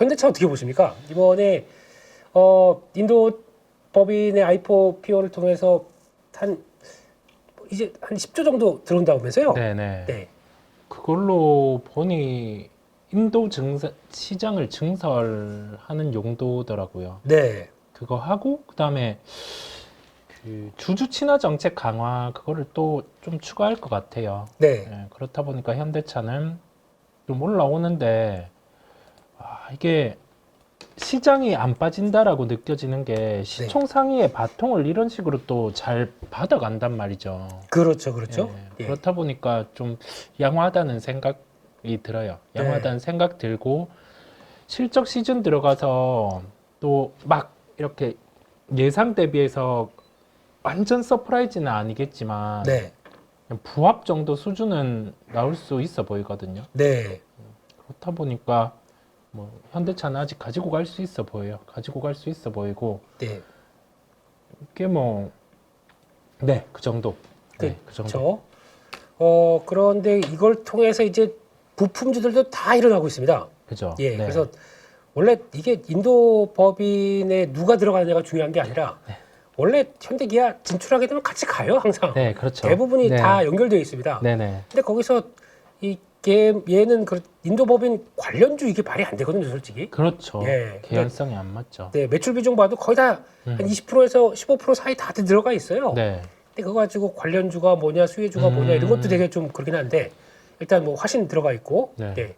현대차 어떻게 보십니까? 이번에 인도 법인의 i4 PO를 통해서 이제 한 10조 정도 들어온다면서요? 네네. 네. 그걸로 보니 인도 시장을 증설하는 용도더라고요. 네. 그거 하고 그다음에 그 주주 친화 정책 강화 그거를 또 좀 추가할 것 같아요. 네. 예, 그렇다 보니까 현대차는 좀 올라오는데 이게 시장이 안 빠진다라고 느껴지는 게 시총 상위의 바통을 이런 식으로 또 잘 받아간단 말이죠. 그렇죠. 그렇죠. 예, 그렇다 보니까 좀 양호하다는 생각이 들어요. 양호하다는 생각 들고 실적 시즌 들어가서 또 막 이렇게 예상 대비해서 완전 서프라이즈는 아니겠지만 네. 그냥 부합 정도 수준은 나올 수 있어 보이거든요. 네. 그렇다 보니까 뭐 현대차는 아직 가지고 갈 수 있어 보여요. 가지고 갈 수 있어 보이고 네. 이게 뭐 네, 그 정도. 네, 그 정도. 그런데 이걸 통해서 이제 부품주들도 다 일어나고 있습니다. 그죠? 예. 네. 그래서 원래 이게 인도 법인에 누가 들어가느냐가 중요한 게 아니라 원래 현대기아 진출하게 되면 같이 가요, 항상. 네, 그렇죠. 대부분이 네. 다 연결되어 있습니다. 네네. 근데 거기서 얘는 인도 법인 관련주 이게 말이 안 되거든요, 솔직히. 그렇죠. 예. 개연성이 안 맞죠. 네, 매출 비중 봐도 거의 다 한 20%에서 15% 사이 다들 들어가 있어요. 네. 근데 그거 가지고 관련주가 뭐냐, 수혜주가 뭐냐 이런 것도 되게 좀 그렇긴 한데 일단 뭐 화신 들어가 있고, 네. 네.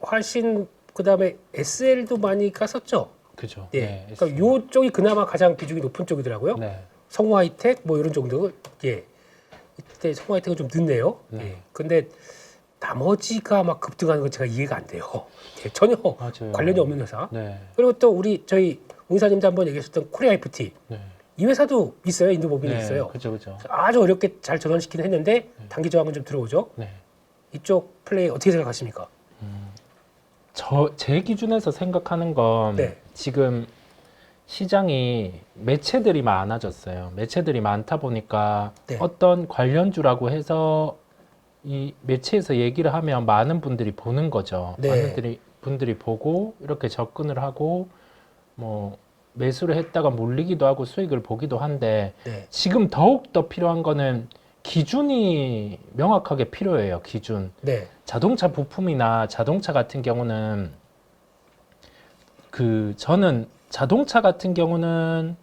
화신 그다음에 SL도 많이 갔었죠. 그죠. 예. 네. 그러니까 요 쪽이 그나마 가장 비중이 높은 쪽이더라고요. 네. 성우 하이텍 뭐 이런 정도. 예. 이때 성우 하이텍은 좀 늦네요. 네. 예. 근데 나머지가 막 급등하는 건 제가 이해가 안 돼요. 예, 전혀 맞아요. 관련이 없는 회사. 네. 그리고 또 저희 홍사님도 한번 얘기하셨던 코리아 FT 네. 이 회사도 있어요. 인도 법인이 네. 있어요. 그죠, 그죠. 아주 어렵게 잘 전환시키긴 했는데 단기 저항은 좀 들어오죠. 네. 이쪽 플레이 어떻게 생각하십니까? 제 기준에서 생각하는 건 네. 지금 시장이 매체들이 많아졌어요. 매체들이 많다 보니까 네. 어떤 관련주라고 해서 이 매체에서 얘기를 하면 많은 분들이 보는 거죠. 네. 많은 분들이 보고 이렇게 접근을 하고 뭐 매수를 했다가 몰리기도 하고 수익을 보기도 한데 네. 지금 더욱 더 필요한 거는 기준이 명확하게 필요해요. 기준. 네. 자동차 부품이나 자동차 같은 경우는 저는 자동차 같은 경우는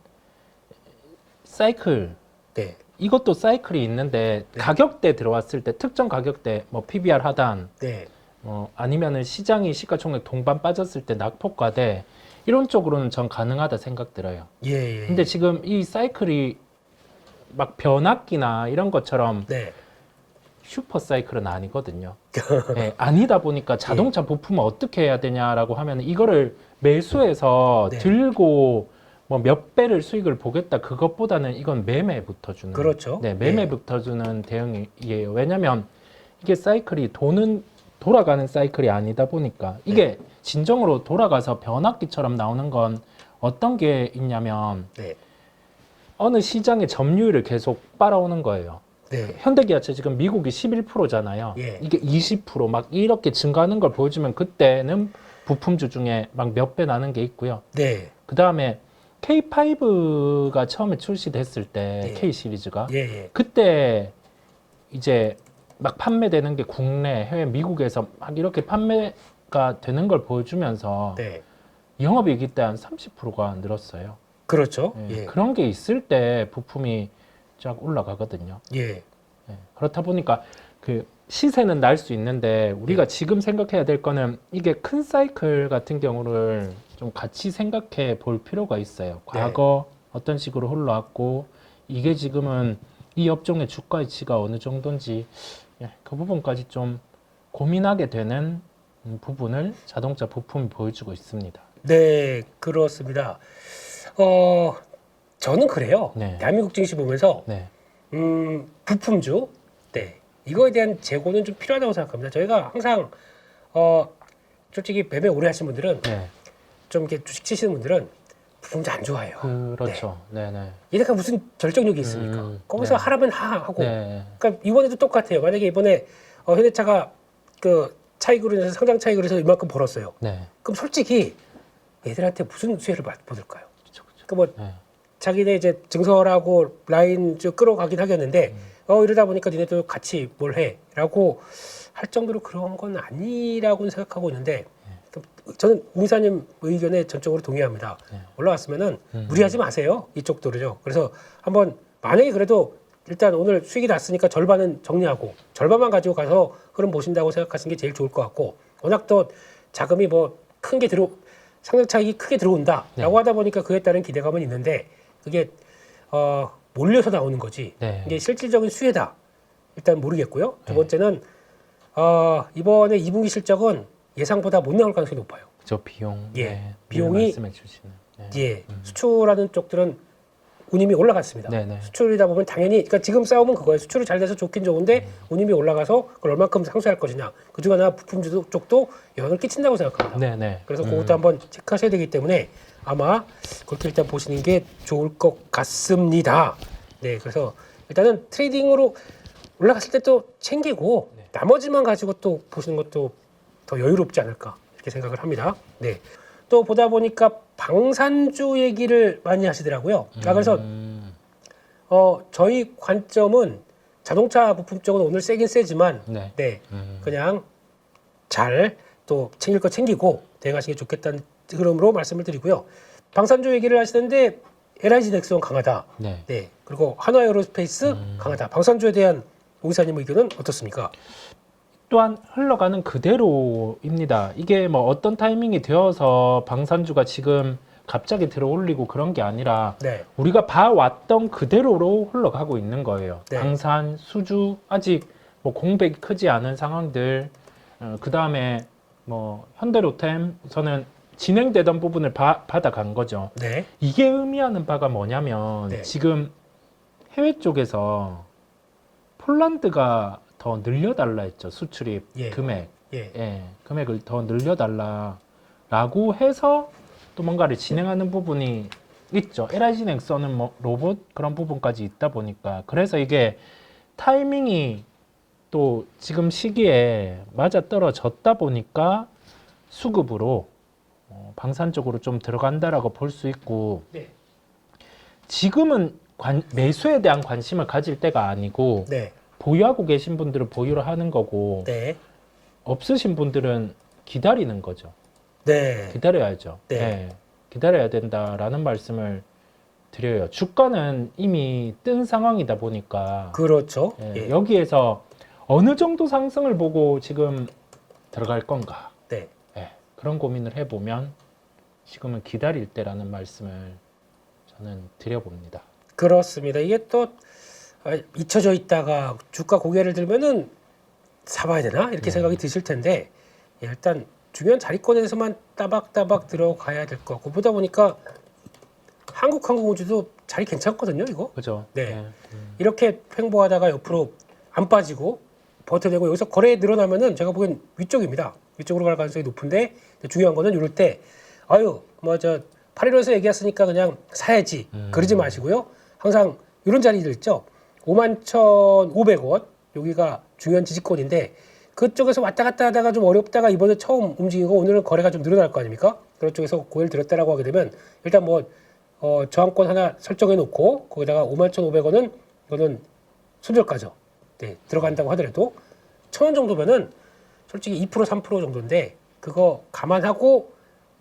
사이클 네. 이것도 사이클이 있는데 네. 가격대 들어왔을 때 특정 가격대 뭐 PBR 하단 네. 아니면은 시장이 시가총액 동반 빠졌을 때 낙폭과대 이런 쪽으로는 전 가능하다 생각 들어요. 예. 근데 지금 이 사이클이 막 변압기나 이런 것처럼 네. 슈퍼 사이클은 아니거든요. 네, 아니다 보니까 자동차 부품을 어떻게 해야 되냐라고 하면 이거를 매수해서 네. 들고 뭐 몇 배를 수익을 보겠다 그것보다는 이건 매매부터 주는 그렇죠. 네, 매매부터 주는 대응이에요. 왜냐면 이게 사이클이 돌아가는 사이클이 아니다 보니까 이게 진정으로 돌아가서 변압기처럼 나오는 건 어떤 게 있냐면 네. 어느 시장의 점유율을 계속 빨아오는 거예요. 네. 현대기아차 지금 미국이 11%잖아요. 예. 이게 20%막 이렇게 증가하는 걸 보여주면 그때는 부품주 중에 막 몇 배 나는 게 있고요. 네. 그 다음에 K5가 처음에 출시됐을 때 예. K 시리즈가 예. 그때 이제 막 판매되는 게 국내, 해외, 미국에서 막 이렇게 판매가 되는 걸 보여주면서 네. 영업이익이 때 한 30%가 늘었어요. 그렇죠. 예, 예. 그런 게 있을 때 부품이 쫙 올라가거든요. 예. 예, 그렇다 보니까 그 시세는 날 수 있는데 우리가 지금 생각해야 될 거는 이게 큰 사이클 같은 경우를 좀 같이 생각해 볼 필요가 있어요. 과거 어떤 식으로 흘러왔고 이게 지금은 이 업종의 주가 가치가 어느 정도인지 그 부분까지 좀 고민하게 되는 부분을 자동차 부품이 보여주고 있습니다. 네, 그렇습니다. 저는 그래요. 네. 대한민국 증시 보면서 네, 부품주, 네, 이거에 대한 재고는 좀 필요하다고 생각합니다. 저희가 항상 솔직히 매매 오래 하신 분들은 네, 좀 이렇게 주식 치시는 분들은 부품주 안 좋아해요. 그렇죠. 네, 네, 얘네가 무슨 결정력이 있습니까? 거기서 네. 하라면 하고. 네, 그러니까 이번에도 똑같아요. 만약에 이번에 현대차가 그 차익으로 인해서 상장 차익으로 해서 이만큼 벌었어요. 네. 그럼 솔직히 얘들한테 무슨 수혜를 받을까요? 그쵸, 그쵸. 그뭐 네. 자기네 이제 증설하고 라인 쭉 끌어가긴 하겠는데 이러다 보니까 니네도 같이 뭘 해라고 할 정도로 그런 건 아니라고는 생각하고 있는데 저는 웅사님 의견에 전적으로 동의합니다. 네. 올라왔으면은 무리하지 마세요. 이쪽도로죠. 그래서 한번 만약에 그래도 일단 오늘 수익이 났으니까 절반은 정리하고 절반만 가지고 가서 흐름 보신다고 생각하시는 게 제일 좋을 것 같고 워낙 또 자금이 뭐 큰 게 상장 차익이 크게 들어온다라고 네. 하다 보니까 그에 따른 기대감은 있는데 그게 몰려서 나오는 거지. 네. 이게 실질적인 수혜다. 일단 모르겠고요. 두 네. 번째는 이번에 2분기 실적은 예상보다 못 나올 가능성이 높아요. 저 비용. 예. 네. 비용이 말씀해 주시는. 네. 예. 수출하는 쪽들은 운임이 올라갔습니다. 네네. 수출이다 보면 당연히 그러니까 지금 싸움은 그거예요. 수출이 잘 돼서 좋긴 좋은데 운임이 올라가서 그걸 얼마큼 상쇄할 것이냐. 그중 하나 부품 쪽도 영향을 끼친다고 생각합니다. 네네. 그래서 그것도 한번 체크하셔야 되기 때문에 아마 그렇게 일단 보시는 게 좋을 것 같습니다. 네, 그래서 일단은 트레이딩으로 올라갔을 때 또 챙기고 네. 나머지만 가지고 또 보시는 것도 더 여유롭지 않을까 이렇게 생각을 합니다. 네, 또 보다 보니까 방산주 얘기를 많이 하시더라고요. 그래서 저희 관점은 자동차 부품 쪽은 오늘 세긴 세지만 네. 네, 그냥 잘 또 챙길 거 챙기고 대응하시는 게 좋겠다는 흐름으로 말씀을 드리고요. 방산주 얘기를 하시는데 LIG 넥스원 강하다. 네. 네. 그리고 한화에어로스페이스 강하다. 방산주에 대한 오 이사님 의견은 어떻습니까? 또한 흘러가는 그대로입니다. 이게 뭐 어떤 타이밍이 되어서 방산주가 지금 갑자기 들어올리고 그런 게 아니라 네. 우리가 봐왔던 그대로로 흘러가고 있는 거예요. 네. 방산, 수주 아직 뭐 공백이 크지 않은 상황들, 그 다음에 뭐 현대로템 우선은 진행되던 부분을 받아간 거죠. 네. 이게 의미하는 바가 뭐냐면 네. 지금 해외 쪽에서 폴란드가 더 늘려달라 했죠. 수출입 예. 금액. 예. 예, 금액을 더 늘려달라라고 해서 또 뭔가를 진행하는 부분이 있죠. LIG 넥슨은 뭐 로봇 그런 부분까지 있다 보니까 그래서 이게 타이밍이 또 지금 시기에 맞아 떨어졌다 보니까 수급으로 방산 쪽으로 좀 들어간다라고 볼 수 있고 네. 지금은 매수에 대한 관심을 가질 때가 아니고 네. 보유하고 계신 분들은 보유를 하는 거고 네. 없으신 분들은 기다리는 거죠. 네. 기다려야죠. 네. 네. 기다려야 된다라는 말씀을 드려요. 주가는 이미 뜬 상황이다 보니까 그렇죠. 예, 예. 여기에서 어느 정도 상승을 보고 지금 들어갈 건가 네. 예, 그런 고민을 해보면 지금은 기다릴 때라는 말씀을 저는 드려봅니다. 그렇습니다. 이게 또 잊혀져 있다가 주가 고개를 들면은 사봐야 되나 이렇게 생각이 드실 텐데 일단 중요한 자리권에서만 따박따박 들어가야 될 것 같고 보다 보니까 한국항공우주도 자리 괜찮거든요. 이거 그죠? 네. 예, 이렇게 횡보하다가 옆으로 안 빠지고 버텨내고 여기서 거래 늘어나면은 제가 보기엔 위쪽입니다. 위쪽으로 갈 가능성이 높은데 중요한 거는 이럴 때 아유 뭐 저 8.15에서 얘기했으니까 그냥 사야지 그러지 마시고요. 항상 이런 자리들 있죠. 51,500원 여기가 중요한 지지권인데 그쪽에서 왔다 갔다 하다가 좀 어렵다가 이번에 처음 움직이고 오늘은 거래가 좀 늘어날 거 아닙니까? 그런 쪽에서 고개를 들었다라고 하게 되면 일단 뭐 저항권 하나 설정해 놓고 거기다가 51,500원은 이거는 손절가죠. 네, 들어간다고 하더라도 1,000원 정도면은 솔직히 2% 3% 정도인데 그거 감안하고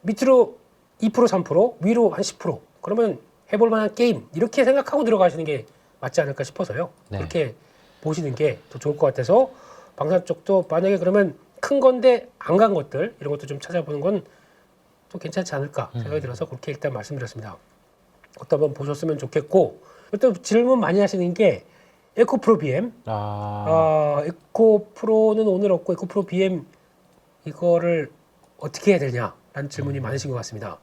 밑으로 2% 3% 위로 한 10% 그러면 해볼 만한 게임 이렇게 생각하고 들어가시는 게 맞지 않을까 싶어서요. 네. 그렇게 보시는 게 더 좋을 것 같아서 방산 쪽도 만약에 그러면 큰 건데 안 간 것들 이런 것도 좀 찾아보는 건 또 괜찮지 않을까 생각이 들어서 그렇게 일단 말씀드렸습니다. 그것도 한번 보셨으면 좋겠고 또 질문 많이 하시는 게 에코프로 BM 에코프로는 오늘 없고 에코프로 BM 이거를 어떻게 해야 되냐라는 질문이 많으신 것 같습니다.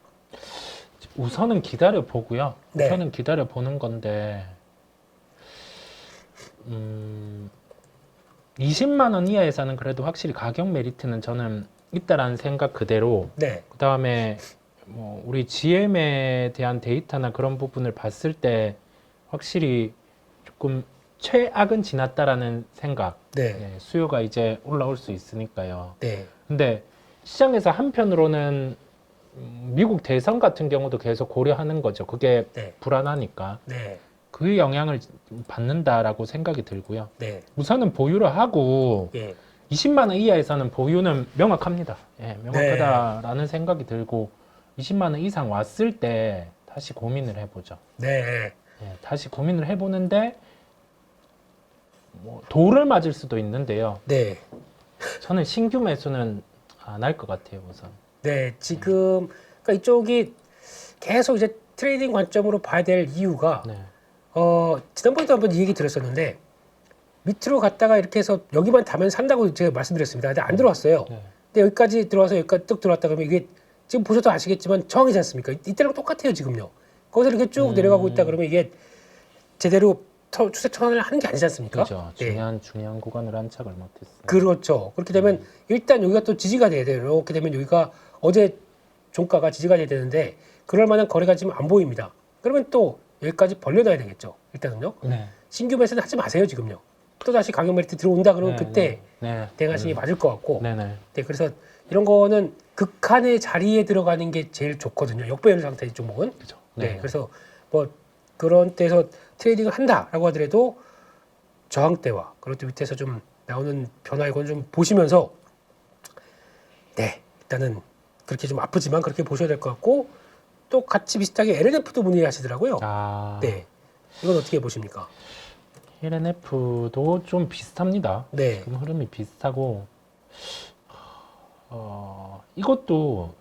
우선은 기다려 보고요. 네. 우선은 기다려 보는 건데 20만 원 이하에서는 그래도 확실히 가격 메리트는 저는 있다라는 생각 그대로 네, 그 다음에 뭐 우리 GM에 대한 데이터나 그런 부분을 봤을 때 확실히 조금 최악은 지났다라는 생각. 네. 예, 수요가 이제 올라올 수 있으니까요. 네. 근데 시장에서 한편으로는 미국 대선 같은 경우도 계속 고려하는 거죠. 그게 네. 불안하니까. 네. 그 영향을 받는다라고 생각이 들고요. 네. 우선은 보유를 하고 예. 20만 원 이하에서는 보유는 명확합니다. 예, 명확하다라는 생각이 들고 20만 원 이상 왔을 때 다시 고민을 해보죠. 네. 예, 다시 고민을 해보는데 뭐 돌을 맞을 수도 있는데요. 네. 저는 신규 매수는 안 할 것 같아요, 우선. 네. 지금 그러니까 이쪽이 계속 이제 트레이딩 관점으로 봐야 될 이유가 네. 지난번에도 한번 이 얘기 들었었는데 밑으로 갔다가 이렇게 해서 여기만 닿으면 산다고 제가 말씀드렸습니다. 근데 안 들어왔어요. 네. 근데 여기까지 들어와서 여기까지 뚝 들어왔다 그러면 이게 지금 보셔도 아시겠지만 저항이지 않습니까? 이때랑 똑같아요, 지금요. 거기서 이렇게 쭉 내려가고 있다 그러면 이게 제대로 추세 전환을 하는 게 아니지 않습니까? 그렇죠. 네. 중요한 구간을 안착을 못했어요. 그렇죠. 그렇게 되면 일단 여기가 또 지지가 돼야 돼요. 이렇게 되면 여기가 어제 종가가 지지가 돼야 되는데 그럴 만한 거래가 지금 안 보입니다. 그러면 또 여기까지 벌려놔야 되겠죠. 일단은요. 네. 신규 매수는 하지 마세요, 지금요. 또 다시 가격 메리트 들어온다 그러면 네, 그때 네. 대응하시는 게 맞을 것 같고. 네네. 네, 그래서 이런 거는 극한의 자리에 들어가는 게 제일 좋거든요. 역배열 상태의 종목은. 그죠. 네, 그래서 뭐 그런 때에서 트레이딩을 한다라고 하더라도 저항대와 그리고 또 밑에서 좀 나오는 변화 이건 좀 보시면서 네, 일단은 그렇게 좀 아프지만 그렇게 보셔야 될 것 같고 또 같이 비슷하게 LNF도 문의하시더라고요. 아, 네, 이건 어떻게 보십니까? LNF도 좀 비슷합니다. 네, 지금 흐름이 비슷하고 이것도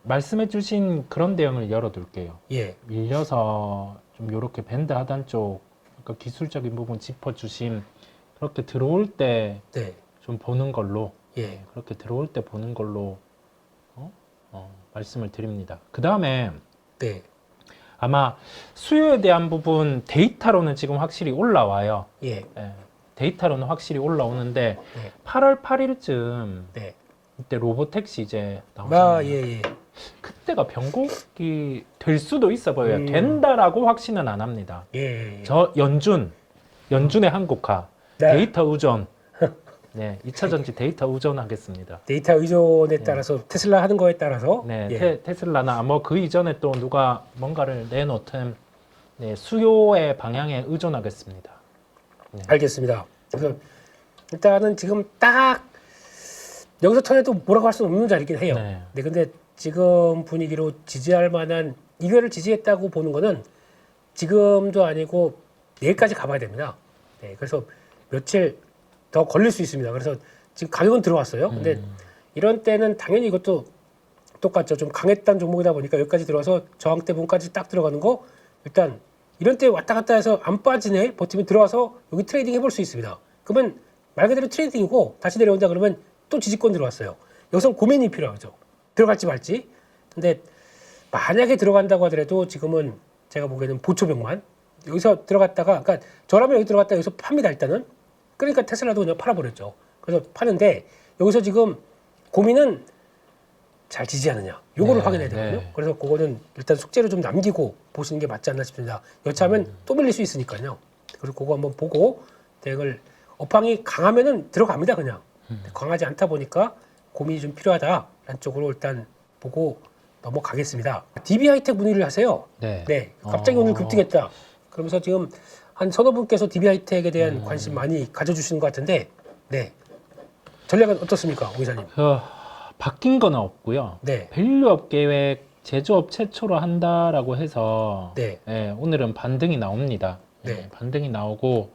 말씀해주신 그런 대응을 열어둘게요. 예, 밀려서 좀 이렇게 밴드 하단 쪽, 그러니까 기술적인 부분 짚어주신 그렇게 들어올 때 네, 좀 보는 걸로, 예, 그렇게 들어올 때 보는 걸로 말씀을 드립니다. 그 다음에 네, 아마 수요에 대한 부분 데이터로는 지금 확실히 올라와요. 예, 예, 데이터로는 확실히 올라오는데 네, 8월 8일쯤 네. 이때 로보택시 이제 나오잖아요. 아, 예, 예. 그때가 변곡이 될 수도 있어 보여요. 음. 된다라고 확신은 안 합니다. 예, 예. 저 연준의 한국화 네. 데이터 의존, 네, 2차 전지 데이터 의존하겠습니다. 데이터 의존에 따라서 테슬라 하는 거에 따라서 네, 예. 테슬라나 뭐 그 이전에 또 누가 뭔가를 내놓든 네, 수요의 방향에 의존하겠습니다. 알겠습니다. 그래서 일단은 지금 딱 여기서 턴해도 뭐라고 할 수는 없는 자리긴 해요. 네. 네, 근데 지금 분위기로 지지할 만한 이거를 지지했다고 보는 거는 지금도 아니고 내일까지 가봐야 됩니다. 네, 그래서 며칠 더 걸릴 수 있습니다. 그래서 지금 가격은 들어왔어요. 근데 이런 때는 당연히 이것도 똑같죠. 좀 강했던 종목이다 보니까 여기까지 들어와서 저항대 부분까지 딱 들어가는 거 일단 이런 때 왔다 갔다 해서 안 빠지네 버티면 들어와서 여기 트레이딩 해볼 수 있습니다. 그러면 말 그대로 트레이딩이고 다시 내려온다 그러면 또 지지권 들어왔어요. 여기서 고민이 필요하죠. 들어갈지 말지. 근데 만약에 들어간다고 하더라도 지금은 제가 보기에는 보초병만 여기서 들어갔다가 그러니까 저라면 여기 들어갔다 여기서 팝니다 일단은. 그러니까 테슬라도 그냥 팔아버렸죠. 그래서 파는데 여기서 지금 고민은 잘 지지하느냐 요거를 네, 확인해야 되거든요. 네. 그래서 그거는 일단 숙제를 좀 남기고 보시는 게 맞지 않나 싶습니다. 여차하면 또 밀릴 수 있으니까요. 그래서 그거 한번 보고 대응을 업황이 강하면은 들어갑니다 그냥. 강하지 않다 보니까 고민이 좀 필요하다라는 쪽으로 일단 보고 넘어가겠습니다. DB 하이텍 문의를 하세요. 네. 네, 갑자기 오늘 급등했다. 그러면서 지금 한 서너 분께서 DB 하이텍에 대한 관심 많이 가져주시는 것 같은데, 네, 전략은 어떻습니까, 오 기자님? 바뀐 건 없고요. 네, 밸류업 계획 제조업 최초로 한다라고 해서 네, 예, 오늘은 반등이 나옵니다. 예, 네. 반등이 나오고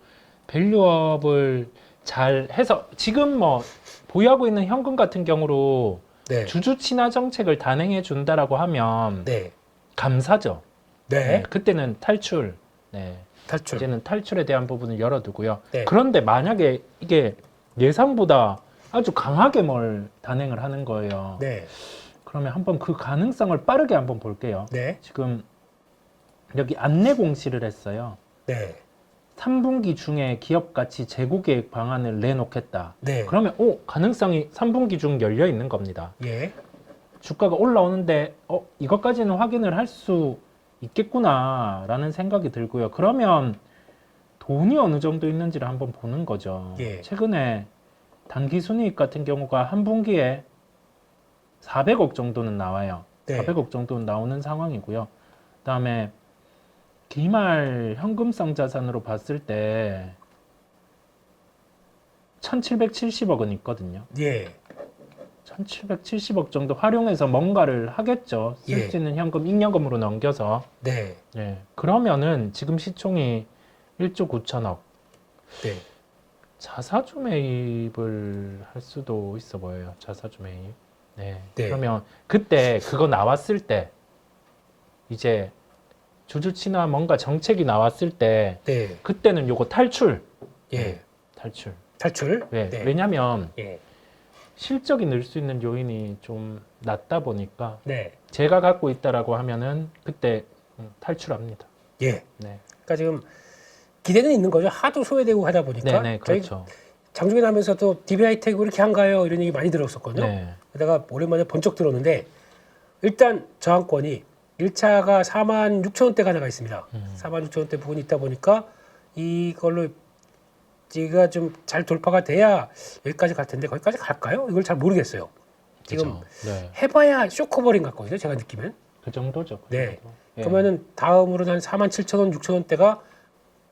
밸류업을 잘 해서 지금 뭐 보유하고 있는 현금 같은 경우로 네, 주주 친화 정책을 단행해 준다라고 하면 네, 감사죠. 네, 그때는 탈출. 네. 탈출. 이제는 탈출에 대한 부분을 열어두고요. 네. 그런데 만약에 이게 예상보다 아주 강하게 뭘 단행을 하는 거예요. 네, 그러면 한번 그 가능성을 빠르게 한번 볼게요. 네, 지금 여기 안내 공시를 했어요. 네, 3분기 중에 기업 가치 재고 계획 방안을 내놓겠다. 네, 그러면 가능성이 3분기 중 열려 있는 겁니다. 예, 주가가 올라오는데 이것까지는 확인을 할 수 있겠구나라는 생각이 들고요. 그러면 돈이 어느 정도 있는지를 한번 보는 거죠. 예. 최근에 단기 순이익 같은 경우가 한 분기에 400억 정도는 나와요. 네. 400억 정도는 나오는 상황이고요. 그다음에 기말 현금성 자산으로 봤을 때 1770억은 있거든요. 예. 1770억 정도 활용해서 뭔가를 하겠죠. 쓸 예. 수 있는 현금, 잉여금으로 넘겨서. 네. 예. 그러면은 지금 시총이 1조 9천억. 네. 자사주 매입을 할 수도 있어 보여요. 자사주 매입. 네. 네. 그러면 그때 그거 나왔을 때 이제 주주친화 뭔가 정책이 나왔을 때 네. 그때는 요거 탈출. 예. 탈출. 탈출. 왜? 네. 왜냐면 예. 실적이 늘 수 있는 요인이 좀 낮다 보니까 네. 제가 갖고 있다라고 하면은 그때 탈출합니다. 예. 네. 그러니까 지금 기대는 있는 거죠. 하도 소외되고 하다 보니까. 네, 저희 그렇죠. 장중에 나면서도 DBI 태그 이렇게 한가요? 이런 얘기 많이 들었었거든요. 네. 그러다가 오랜만에 번쩍 들었는데 일단 저항권이 1차가 46,000원대가 나가 있습니다. 46,000원대 부분이 있다 보니까 이걸로 지가 좀 잘 돌파가 돼야 여기까지 갈 텐데 거기까지 갈까요? 이걸 잘 모르겠어요. 지금 그렇죠. 네. 해봐야 쇼커버링 같거든요. 제가 느끼면. 그 정도죠. 그 네. 정도. 예. 그러면은 다음으로는 한 47,000원, 6,000원대가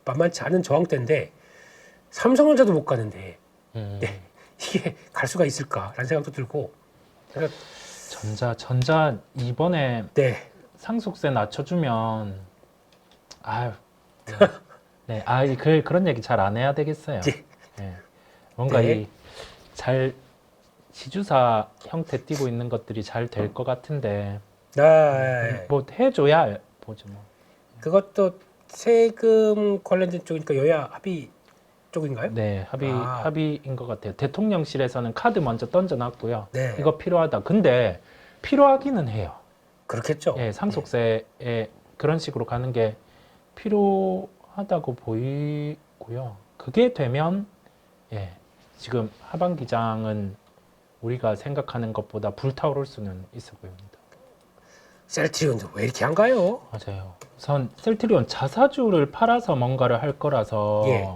만만치 않은 저항대인데 삼성전자도 못 가는데 음. 네. 이게 갈 수가 있을까라는 생각도 들고. 그래서 전자 이번에 네. 상속세 낮춰주면 아유. 네. 그런 얘기 잘 안 해야 되겠어요. 네. 네. 뭔가 네. 잘 지주사 형태 띠고 있는 것들이 잘 될 것 같은데 뭐 해줘야 보죠 뭐. 그것도 세금 관련된 쪽이니까 여야 합의 쪽인가요? 네, 아. 합의인 것 같아요. 대통령실에서는 카드 먼저 던져놨고요. 네. 이거 필요하다. 근데 필요하기는 해요. 그렇겠죠. 예, 상속세에 그런 식으로 가는 게 필요하다고 보이고요. 그게 되면 예, 지금 하반기장은 우리가 생각하는 것보다 불타오를 수는 있어 보입니다. 셀트리온도 왜 이렇게 한가요? 맞아요. 우선 셀트리온 자사주를 팔아서 뭔가를 할 거라서 예.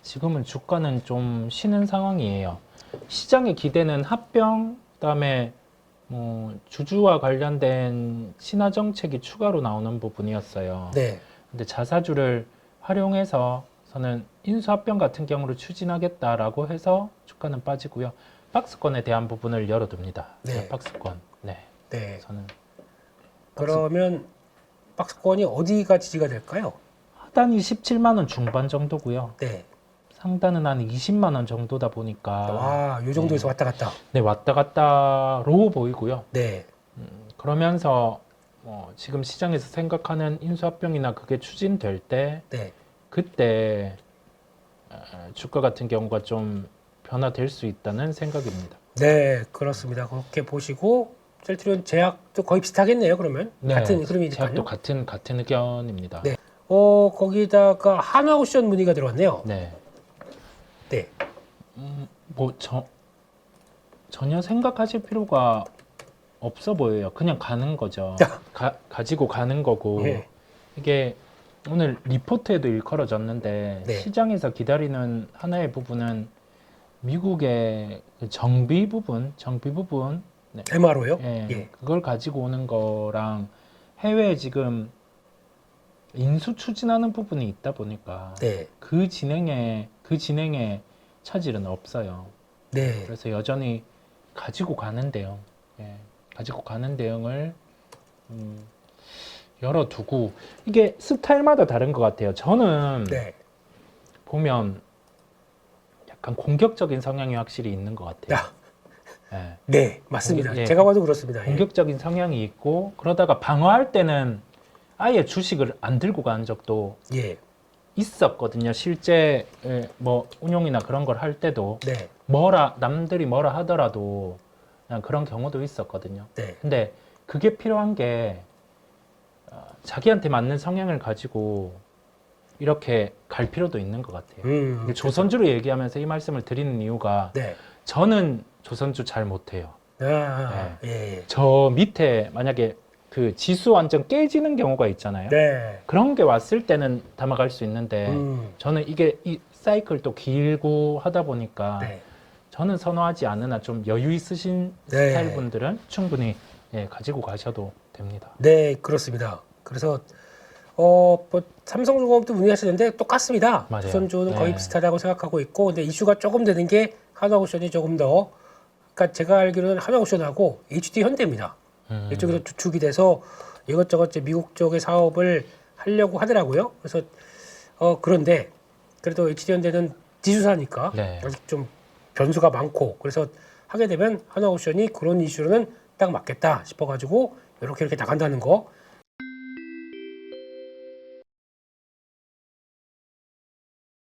지금은 주가는 좀 쉬는 상황이에요. 시장의 기대는 합병, 그다음에 뭐 주주와 관련된 신화 정책이 추가로 나오는 부분이었어요. 네. 근데 자사주를 활용해서 저는 인수합병 같은 경우를 추진하겠다라고 해서 주가는 빠지고요. 박스권에 대한 부분을 열어둡니다. 네. 박스권. 네. 네. 저는 그러면 박스권이 어디가 지지가 될까요? 하단이 17만 원 중반 정도고요. 네. 상단은 한 20만 원 정도다 보니까 와, 요 정도에서 왔다 갔다. 네, 왔다 갔다로 보이고요. 네. 그러면서 지금 시장에서 생각하는 인수합병이나 그게 추진될 때 네. 그때 주가 같은 경우가 좀 변화될 수 있다는 생각입니다. 네, 그렇습니다. 그렇게 보시고 셀트리온 제약도 거의 비슷하겠네요. 그러면 같은 흐름이니까요. 제약도 같은 의견입니다. 네. 거기다가 한화옵션 문의가 들어왔네요. 네. 네. 전혀 생각하실 필요가 없어 보여요. 그냥 가는 거죠. 가지고 가는 거고 네. 이게 오늘 리포트에도 일컬어졌는데 네. 시장에서 기다리는 하나의 부분은 미국의 그 정비 부분 네. MRO요? 예, 예. 그걸 가지고 오는 거랑 해외에 지금 인수 추진하는 부분이 있다 보니까 네. 그 진행에 차질은 없어요. 네. 그래서 여전히 가지고 가는 대응, 가지고 가는 대응을 열어두고 이게 스타일마다 다른 것 같아요. 저는 네. 보면 약간 공격적인 성향이 확실히 있는 것 같아요. 야, 예. 네, 맞습니다. 예. 제가 봐도 그렇습니다. 예. 공격적인 성향이 있고 그러다가 방어할 때는 아예 주식을 안 들고 간 적도 예. 있었거든요. 실제 뭐 운용이나 그런 걸 할 때도 네. 남들이 뭐라 하더라도 그냥 그런 경우도 있었거든요. 네. 근데 그게 필요한 게 자기한테 맞는 성향을 가지고 이렇게 갈 필요도 있는 것 같아요. 조선주로 얘기하면서 이 말씀을 드리는 이유가 네. 저는 조선주 잘 못해요. 아, 예. 저 밑에 만약에 그 지수 완전 깨지는 경우가 있잖아요. 네. 그런 게 왔을 때는 담아갈 수 있는데 저는 이게 이 사이클도 길고 하다 보니까 네. 저는 선호하지 않으나 좀 여유 있으신 네. 스타일 분들은 충분히 예, 가지고 가셔도 됩니다. 네, 그렇습니다. 그래서 뭐 삼성중공업도 문의하시는데 똑같습니다. 맞아요. 두선주는 네. 거의 비슷하다고 생각하고 있고, 근데 이슈가 조금 되는 게 하나옵션이 조금 더, 그러니까 제가 알기로는 하나옵션하고 HD 현대입니다. 이쪽에서 주축이 돼서 이것저것 이제 미국 쪽의 사업을 하려고 하더라고요. 그래서 그런데 그래도 HD 현대는 지주사니까 네. 아직 좀 변수가 많고, 그래서 하게 되면 하나옵션이 그런 이슈로는 딱 맞겠다 싶어가지고 이렇게 나간다는 거.